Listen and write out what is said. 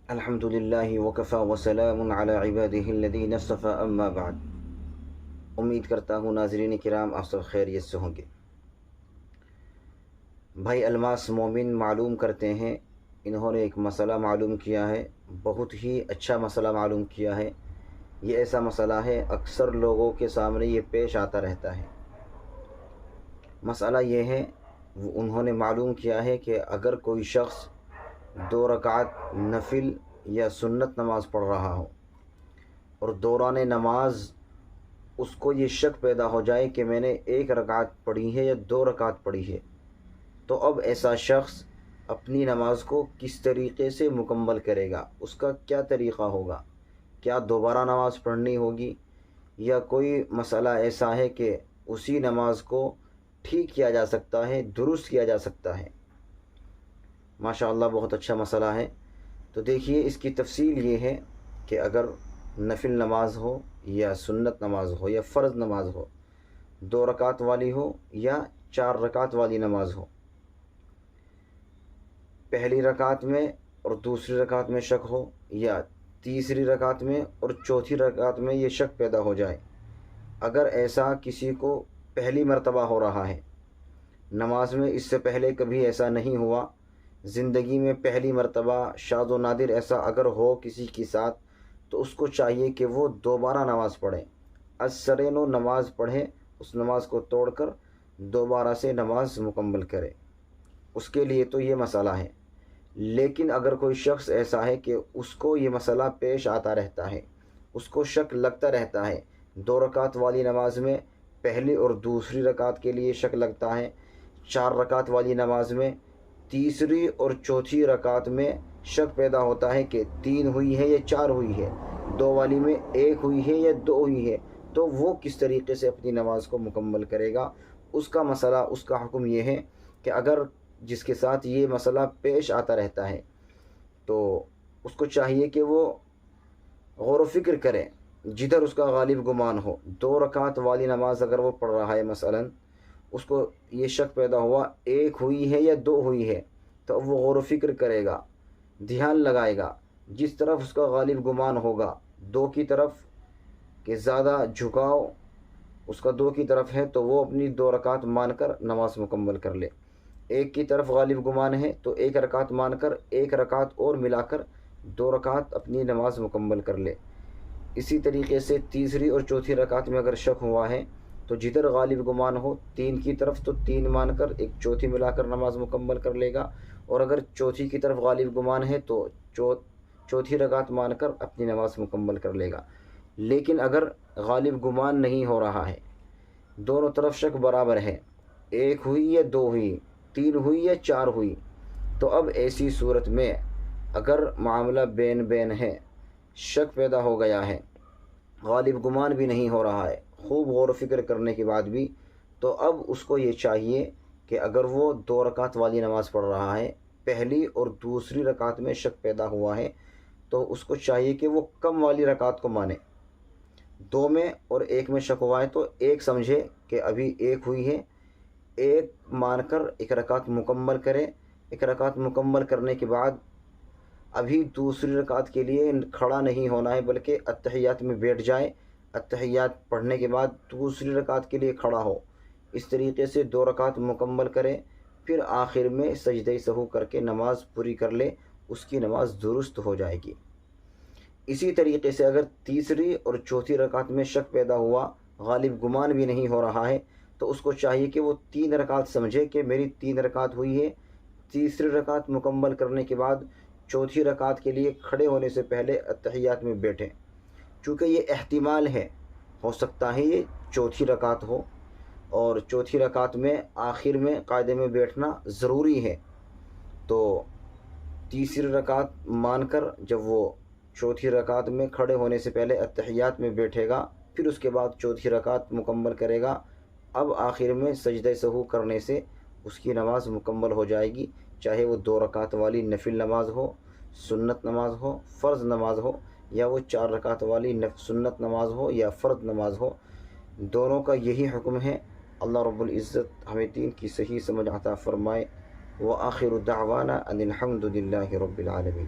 الحمد للہ وکفی وسلام علی عباده الذین اصطفی اما بعد۔ امید کرتا ہوں ناظرین کرام آپ سب خیریت سے ہوں گے۔ بھائی الماس مومن معلوم کرتے ہیں، انہوں نے ایک مسئلہ معلوم کیا ہے، بہت ہی اچھا مسئلہ معلوم کیا ہے۔ یہ ایسا مسئلہ ہے اکثر لوگوں کے سامنے یہ پیش آتا رہتا ہے۔ مسئلہ یہ ہے، انہوں نے معلوم کیا ہے کہ اگر کوئی شخص 2 رکعت نفل یا سنت نماز پڑھ رہا ہو اور دوران نماز اس کو یہ شک پیدا ہو جائے کہ میں نے 1 رکعت پڑھی ہے یا 2 رکعت پڑھی ہے، تو اب ایسا شخص اپنی نماز کو کس طریقے سے مکمل کرے گا؟ اس کا کیا طریقہ ہوگا؟ کیا دوبارہ نماز پڑھنی ہوگی یا کوئی مسئلہ ایسا ہے کہ اسی نماز کو ٹھیک کیا جا سکتا ہے، درست کیا جا سکتا ہے؟ ماشاءاللہ بہت اچھا مسئلہ ہے۔ تو دیکھیے اس کی تفصیل یہ ہے کہ اگر نفل نماز ہو یا سنت نماز ہو یا فرض نماز ہو، 2 رکعت والی ہو یا 4 رکعت والی نماز ہو، پہلی رکعت میں اور دوسری رکعت میں شک ہو یا تیسری رکعت میں اور چوتھی رکعت میں یہ شک پیدا ہو جائے، اگر ایسا کسی کو پہلی مرتبہ ہو رہا ہے، نماز میں اس سے پہلے کبھی ایسا نہیں ہوا، زندگی میں پہلی مرتبہ شاذ و نادر ایسا اگر ہو کسی کے ساتھ، تو اس کو چاہیے کہ وہ دوبارہ نماز پڑھے، از سر نو نماز پڑھے، اس نماز کو توڑ کر دوبارہ سے نماز مکمل کرے۔ اس کے لیے تو یہ مسئلہ ہے۔ لیکن اگر کوئی شخص ایسا ہے کہ اس کو یہ مسئلہ پیش آتا رہتا ہے، اس کو شک لگتا رہتا ہے، 2 رکعت والی نماز میں پہلی اور دوسری رکعت کے لیے شک لگتا ہے، 4 رکعت والی نماز میں تیسری اور چوتھی رکعت میں شک پیدا ہوتا ہے کہ 3 ہوئی ہے یا 4 ہوئی ہے، 2 والی میں 1 ہوئی ہے یا 2 ہوئی ہے، تو وہ کس طریقے سے اپنی نماز کو مکمل کرے گا؟ اس کا مسئلہ، اس کا حکم یہ ہے کہ اگر جس کے ساتھ یہ مسئلہ پیش آتا رہتا ہے تو اس کو چاہیے کہ وہ غور و فکر کرے، جدھر اس کا غالب گمان ہو۔ 2 رکعت والی نماز اگر وہ پڑھ رہا ہے، مثلا اس کو یہ شک پیدا ہوا 1 ہوئی ہے یا 2 ہوئی ہے، تو اب وہ غور و فکر کرے گا، دھیان لگائے گا، جس طرف اس کا غالب گمان ہوگا 2 کی طرف کہ زیادہ جھکاؤ اس کا 2 کی طرف ہے، تو وہ اپنی 2 رکعت مان کر نماز مکمل کر لے۔ 1 کی طرف غالب گمان ہے تو 1 رکعت مان کر 1 رکعت اور ملا کر 2 رکعت اپنی نماز مکمل کر لے۔ اسی طریقے سے تیسری اور چوتھی رکعت میں اگر شک ہوا ہے تو جدھر غالب گمان ہو 3 کی طرف تو 3 مان کر 1 چوتھی ملا کر نماز مکمل کر لے گا، اور اگر چوتھی کی طرف غالب گمان ہے تو چوتھی رکعت مان کر اپنی نماز مکمل کر لے گا۔ لیکن اگر غالب گمان نہیں ہو رہا ہے، دونوں طرف شک برابر ہے، 1 ہوئی یا 2 ہوئی، 3 ہوئی یا 4 ہوئی، تو اب ایسی صورت میں اگر معاملہ بین بین ہے، شک پیدا ہو گیا ہے، غالب گمان بھی نہیں ہو رہا ہے، خوب غور و فکر کرنے کے بعد بھی، تو اب اس کو یہ چاہیے کہ اگر وہ 2 رکعت والی نماز پڑھ رہا ہے، پہلی اور دوسری رکعت میں شک پیدا ہوا ہے، تو اس کو چاہیے کہ وہ کم والی رکعت کو مانے۔ 2 میں اور 1 میں شک ہوا ہے تو 1 سمجھے کہ ابھی 1 ہوئی ہے، 1 مان کر 1 رکعت مکمل کرے۔ 1 رکعت مکمل کرنے کے بعد ابھی دوسری رکعت کے لیے کھڑا نہیں ہونا ہے، بلکہ اتحیات میں بیٹھ جائے، اتحیات پڑھنے کے بعد دوسری رکعت کے لیے کھڑا ہو، اس طریقے سے 2 رکعت مکمل کرے، پھر آخر میں سجدہ سہو کر کے نماز پوری کر لے، اس کی نماز درست ہو جائے گی۔ اسی طریقے سے اگر تیسری اور چوتھی رکعت میں شک پیدا ہوا، غالب گمان بھی نہیں ہو رہا ہے، تو اس کو چاہیے کہ وہ 3 رکعت سمجھے کہ میری 3 رکعت ہوئی ہے، تیسری رکعت مکمل کرنے کے بعد چوتھی رکعت کے لیے کھڑے ہونے سے پہلے اتحیات میں بیٹھیں، چونکہ یہ احتمال ہے، ہو سکتا ہے یہ چوتھی رکعت ہو، اور چوتھی رکعت میں آخر میں قاعدے میں بیٹھنا ضروری ہے، تو تیسری رکعت مان کر جب وہ چوتھی رکعت میں کھڑے ہونے سے پہلے اتحیات میں بیٹھے گا، پھر اس کے بعد چوتھی رکعت مکمل کرے گا، اب آخر میں سجدہ سہو کرنے سے اس کی نماز مکمل ہو جائے گی، چاہے وہ 2 رکعت والی نفل نماز ہو، سنت نماز ہو، فرض نماز ہو، یا وہ 4 رکعت والی سنت نماز ہو یا فرض نماز ہو، دونوں کا یہی حکم ہے۔ اللہ رب العزت ہمیں دین کی صحیح سمجھ عطا فرمائے۔ وآخر دعوانا ان الحمد للہ رب العالمین۔